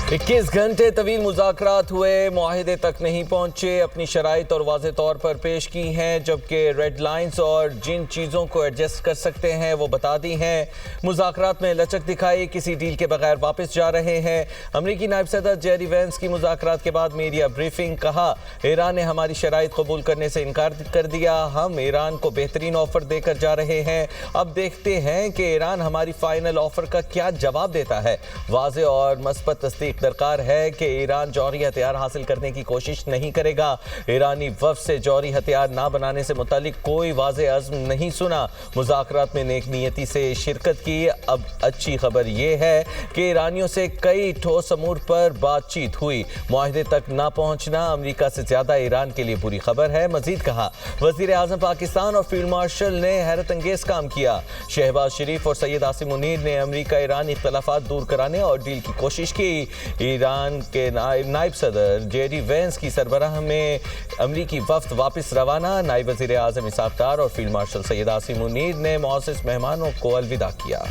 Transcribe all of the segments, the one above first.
21 घंटे तवील मुज़ाकरात हुए, मुआहिदे तक नहीं पहुंचे, अपनी शराइत और वाज़े तौर पर पेश की हैं, जबकि रेड लाइन्स और जिन चीज़ों को एडजस्ट कर सकते हैं वो बता दी हैं। मुज़ाकरात में लचक दिखाई, किसी डील के बगैर वापस जा रहे हैं। अमरीकी नायब सदर जेरी वेंस की मुज़ाकरात के बाद मीडिया ब्रीफिंग, कहा ईरान ने हमारी शराइत कबूल करने से इनकार कर दिया, हम ईरान को बेहतरीन ऑफर देकर जा रहे हैं, अब देखते हैं कि ईरान हमारी फाइनल ऑफर का क्या जवाब देता है। वाज़े और मस्बत तस्दीक दरकार है कि ईरान जौहरी हथियार हासिल करने की कोशिश नहीं करेगा। ईरानी वफ़द से जौहरी हथियार ना बनाने से मुतालिक कोई वाज़े अज़्म नहीं सुना। मुज़ाकरात में नेक नियती से शिरकत की। अब अच्छी खबर यह है कि ईरानियों से कई ठोस अमूर पर बातचीत हुई। मुआहिदे तक ना पहुंचना अमरीका से ज़्यादा ईरान के लिए बुरी खबर है। मज़ीद कहा, वज़ीर आज़म पाकिस्तान और फील्ड मार्शल ने हैरत अंगेज़ काम किया। शहबाज शरीफ और सैयद आसिम मुनीर ने अमरीका ईरान इख्तलाफात दूर कराने और डील की कोशिश की। ईरान के नायब सदर जेरी वेंस की सरबराह में अमरीकी वफ़द वापस रवाना। नायब वज़ीर आज़म इसहाक़ डार और फील्ड मार्शल सैयद आसिम मुनीर ने मुअज़्ज़ज़ मेहमानों को अलविदा किया।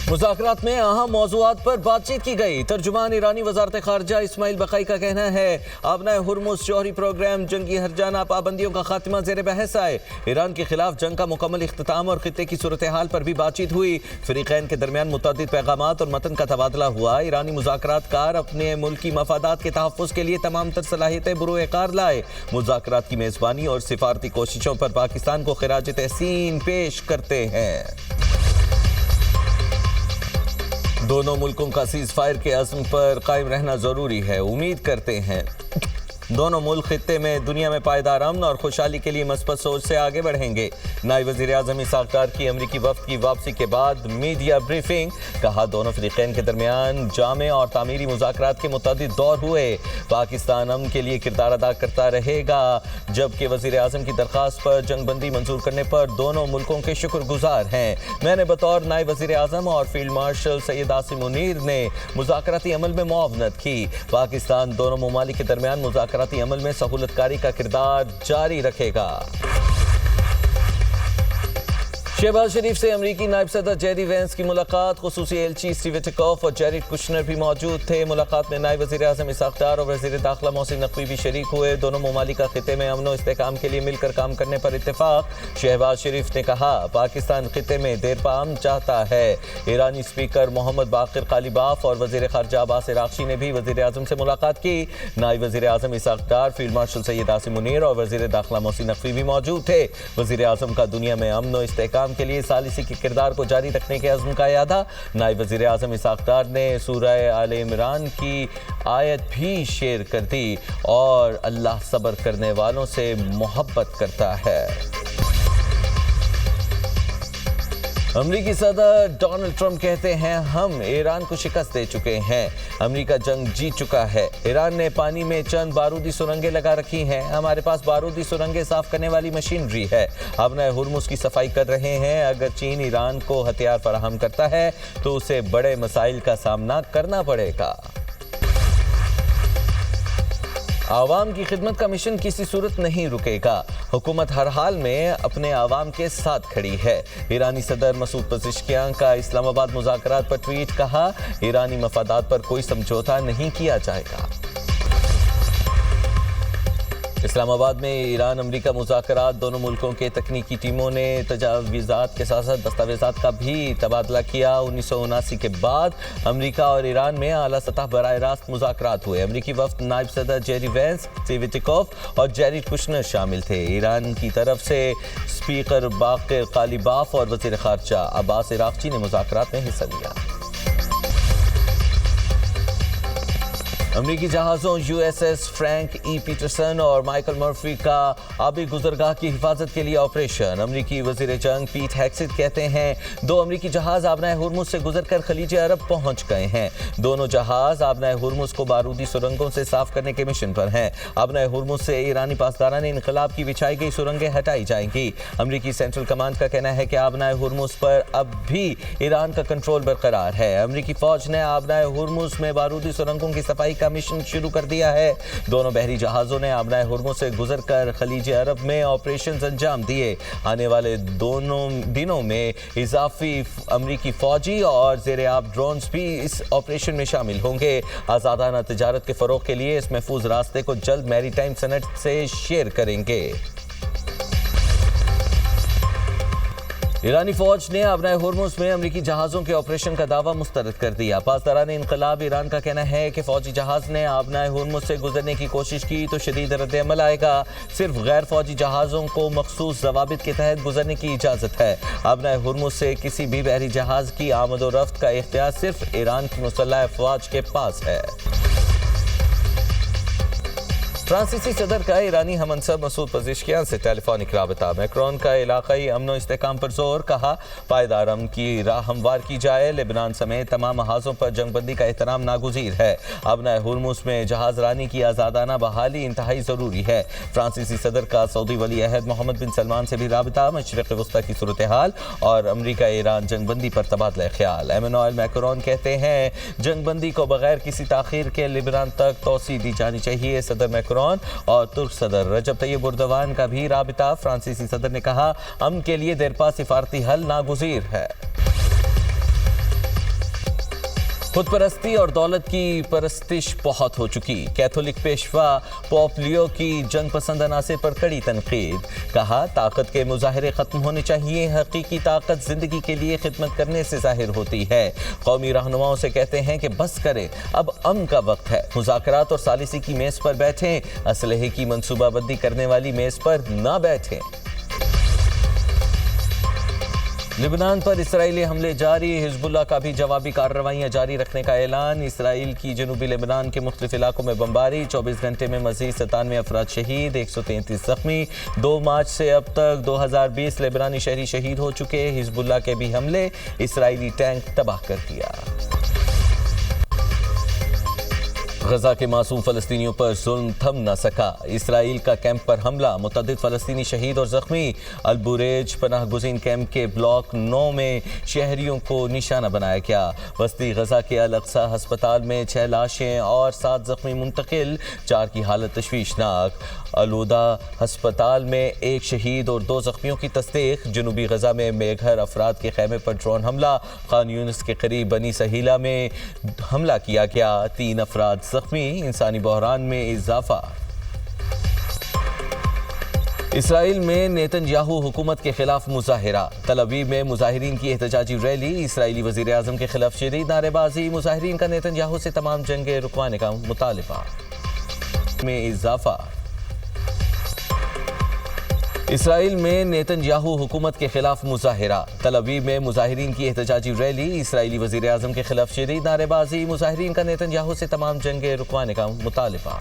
मुज़ाकरात में अहम मौज़ूआत पर बातचीत की गई। तर्जुमान ईरानी वज़ारत ख़ारजा इस्माइल बक़ई का कहना है, आबनाए हुर्मुज़ जौहरी प्रोग्राम जंगी हरजाना पाबंदियों का खात्मा ज़ेर बहस आए। ईरान के खिलाफ जंग का मुकम्मल इख्तिताम और खित्ते की सूरत हाल पर भी बातचीत हुई। फ़रीक़ैन के दरमियान मुतअद्दिद पैगामात और मतन का तबादला हुआ। ईरानी मुज़ाकरात कार अपने मुल्की मफादात के तहफ़्फ़ुज़ के लिए तमाम तर सलाहियतें बुरूए कार लाए। मुज़ाकरात की मेज़बानी और सिफारती कोशिशों पर पाकिस्तान को ख़िराज तहसीन पेश करते हैं। दोनों मुल्कों का सीज़ फायर के अज़्म पर कायम रहना ज़रूरी है। उम्मीद करते हैं दोनों मुल्क खित्ते में दुनिया में पायदार अमन और खुशहाली के लिए मस्बत सोच से आगे बढ़ेंगे। नायब वज़ीर आज़म इसहाक़ डार की अमरीकी वफ़द की वापसी के बाद मीडिया ब्रीफिंग, कहा दोनों फ़रीक़ैन के दरमियान जामे और तामीरी मुज़ाकरात के मुतअद्दिद दौर हुए। पाकिस्तान अमन के लिए किरदार अदा करता रहेगा, जबकि वज़ीर आज़म की दरख्वास्त पर जंगबंदी मंजूर करने पर दोनों मुल्कों के शुक्रगुजार हैं। मैंने बतौर नायब वज़ीर आज़म और फील्ड मार्शल सैयद आसिम मुनीर ने मुज़ाकराती अमल में मुआवनत की। पाकिस्तान दोनों ममालिक के दरमियान मुज़ाकराती अमल में सहूलतकारी का किरदार जारी रखेगा। शहबाज शरीफ से अमरीकी नायब सदर जेरी वेंस की मुलाकात, खुसूसी एलची स्टीव विटिकॉफ और जैरेड कुशनर भी मौजूद थे। मुलाकात में नायब वज़ीर आज़म इसहाक़ डार और वज़ीर दाखिला मोहसिन नकवी भी शरीक हुए। दोनों ममालिक का खित्ते में अमन व इस्तेहकाम के लिए मिलकर काम करने पर इत्तेफाक। शहबाज शरीफ ने कहा, पाकिस्तान खित्ते में देरपा अमन चाहता है। ईरानी स्पीकर मोहम्मद बाक़िर क़ालिबाफ और वज़ीर ख़ारजा अब्बास इराक़ची ने भी वज़ीर आज़म से मुलाकात की। नायब वज़ीर आज़म इसहाक़ डार, फील्ड मार्शल सैयद आसिम मुनीर और वज़ीर दाखिला मोहसिन नकवी भी मौजूद थे। वज़ीर आज़म का दुनिया में अमन व इस्तेहकाम के लिए सालिसी के किरदार को जारी रखने के अज़्म का यादा। नायब वज़ीर आज़म इसहाक़ डार ने सूरह आले इमरान की आयत भी शेयर कर दी और अल्लाह सब्र करने वालों से मोहब्बत करता है। अमरीकी सदर डोनाल्ड ट्रंप कहते हैं, हम ईरान को शिकस्त दे चुके हैं, अमरीका जंग जीत चुका है। ईरान ने पानी में चंद बारूदी सुरंगें लगा रखी हैं, हमारे पास बारूदी सुरंगें साफ करने वाली मशीनरी है। अब नए हुर्मुज़ की सफाई कर रहे हैं। अगर चीन ईरान को हथियार फराहम करता है तो उसे बड़े मसाइल का सामना करना पड़ेगा। आवाम की खिदमत का मिशन किसी सूरत नहीं रुकेगा, हुकूमत हर हाल में अपने आवाम के साथ खड़ी है। ईरानी सदर मसूद पज़ेश्कियान का इस्लामाबाद मुज़ाकरात पर ट्वीट, कहा ईरानी मफादात पर कोई समझौता नहीं किया जाएगा। इस्लामाबाद में ईरान अमरीका मुज़ाकरात, दोनों मुल्कों के तकनीकी टीमों ने तजावीज़ात के साथ साथ दस्तावेज़ात का भी तबादला किया। 1979 के बाद अमरीका और ईरान में आला सतह बराह रास्त मुज़ाकरात हुए। अमरीकी वफ़द नायब सदर जेरी वेंस, स्टीव विटिकॉफ और जैरेड कुशनर शामिल थे। ईरान की तरफ से स्पीकर बाक़िर क़ालिबाफ और वज़ीर ख़ारजा अब्बास इराक़ची ने मुज़ाकरात में हिस्सा लिया। अमरीकी जहाज़ों USS फ्रैंक ई पीटरसन और माइकल मर्फी का आबी गुजरगाह की हिफाजत के लिए ऑपरेशन। अमरीकी वज़ीर जंग पीट हेग्सेथ कहते हैं, दो अमरीकी जहाज़ आबनाए हुर्मुज़ से गुजरकर खलीज अरब पहुंच गए हैं। दोनों जहाज़ आबनाए हुर्मुज़ को बारूदी सुरंगों से साफ करने के मिशन पर हैं। आबनाए हुर्मुज़ से ईरानी पासदारान इनकलाब की बिछाई गई सुरंगें हटाई जाएंगी। अमरीकी सेंट्रल कमांड का कहना है कि आबनाए हुर्मुज़ पर अब भी ईरान का कंट्रोल बरकरार है। अमरीकी फ़ौज ने आबनाए हुर्मुज़ में बारूदी सुरंगों की सफाई का کا مشن شروع کر دیا ہے۔ دونوں بحری جہازوں نے آبنائے ہرمز سے گزر کر خلیج عرب میں آپریشنز انجام دیے۔ آنے والے دونوں دنوں میں اضافی امریکی فوجی اور زیر آب ڈرونز بھی اس آپریشن میں شامل ہوں گے۔ آزادانہ تجارت کے فروغ کے لیے اس محفوظ راستے کو جلد میری ٹائم صنعت سے شیئر کریں گے۔ ایرانی فوج نے آبنائے ہرمز میں امریکی جہازوں کے آپریشن کا دعویٰ مسترد کر دیا۔ پاسداران انقلاب ایران کا کہنا ہے کہ فوجی جہاز نے آبنائے ہرمز سے گزرنے کی کوشش کی تو شدید رد عمل آئے گا۔ صرف غیر فوجی جہازوں کو مخصوص ضوابط کے تحت گزرنے کی اجازت ہے۔ آبنائے ہرمز سے کسی بھی بحری جہاز کی آمد و رفت کا اختیار صرف ایران کی مسلح افواج کے پاس ہے۔ فرانسیسی صدر کا ایرانی ہم منصب مسعود پزشکیان سے ٹیلی فونک رابطہ۔ میکرون کا علاقائی امن و استحکام پر زور، کہا پائیدار امن کی راہ ہموار کی جائے۔ لبنان سمیت تمام محاذوں پر جنگ بندی کا احترام ناگزیر ہے۔ آبنائے ہرمز میں جہاز رانی کی آزادانہ بحالی انتہائی ضروری ہے۔ فرانسیسی صدر کا سعودی ولی عہد محمد بن سلمان سے بھی رابطہ، مشرق وسطیٰ کی صورتحال اور امریکہ ایران جنگ بندی پر تبادلہ خیال۔ ایمانوئل میکرون کہتے ہیں جنگ بندی کو بغیر کسی تاخیر کے لبنان تک توسیع دی جانی چاہیے۔ صدر میکرون اور ترک صدر رجب طیب اردوان کا بھی رابطہ۔ فرانسیسی صدر نے کہا امن کے لیے دیرپا سفارتی حل ناگزیر ہے۔ خود پرستی اور دولت کی پرستش بہت ہو چکی، کیتھولک پیشوا پوپ لیو کی جنگ پسند عناصر پر کڑی تنقید، کہا طاقت کے مظاہرے ختم ہونے چاہیے، حقیقی طاقت زندگی کے لیے خدمت کرنے سے ظاہر ہوتی ہے۔ قومی رہنماؤں سے کہتے ہیں کہ بس کریں، اب امن کا وقت ہے، مذاکرات اور ثالثی کی میز پر بیٹھیں، اسلحے کی منصوبہ بندی کرنے والی میز پر نہ بیٹھیں۔ لبنان پر اسرائیلی حملے جاری، حزب اللہ کا بھی جوابی کارروائیاں جاری رکھنے کا اعلان۔ اسرائیل کی جنوبی لبنان کے مختلف علاقوں میں بمباری، 24 گھنٹے میں مزید 97 افراد شہید، 133 زخمی۔ 2 مارچ سے اب تک 2020 لبنانی شہری شہید ہو چکے۔ حزب اللہ کے بھی حملے، اسرائیلی ٹینک تباہ کر دیا۔ غزہ کے معصوم فلسطینیوں پر ظلم تھم نہ سکا، اسرائیل کا کیمپ پر حملہ، متعدد فلسطینی شہید اور زخمی۔ البوریج پناہ گزین کیمپ کے بلاک 9 میں شہریوں کو نشانہ بنایا گیا۔ وسطی غزہ کے الاقصی ہسپتال میں 6 لاشیں اور 7 زخمی منتقل، 4 کی حالت تشویشناک۔ الوداع ہسپتال میں 1 شہید اور 2 زخمیوں کی تصدیق۔ جنوبی غزہ میں بے گھر افراد کے خیمے پر ڈرون حملہ، خان یونس کے قریب بنی سہیلہ میں حملہ کیا گیا، 3 افراد زخمی، انسانی بحران میں اضافہ۔ اسرائیل میں نیتن یاہو حکومت کے خلاف مظاہرہ، تل ابیب میں مظاہرین کی احتجاجی ریلی، اسرائیلی وزیر اعظم کے خلاف شدید نعرے بازی، مظاہرین کا نیتن یاہو سے تمام جنگیں رکوانے کا مطالبہ میں اضافہ۔ اسرائیل میں نیتن یاہو حکومت کے خلاف مظاہرہ، تل ابیب میں مظاہرین کی احتجاجی ریلی، اسرائیلی وزیر اعظم کے خلاف شدید نعرے بازی، مظاہرین کا نیتن یاہو سے تمام جنگیں رکوانے کا مطالبہ۔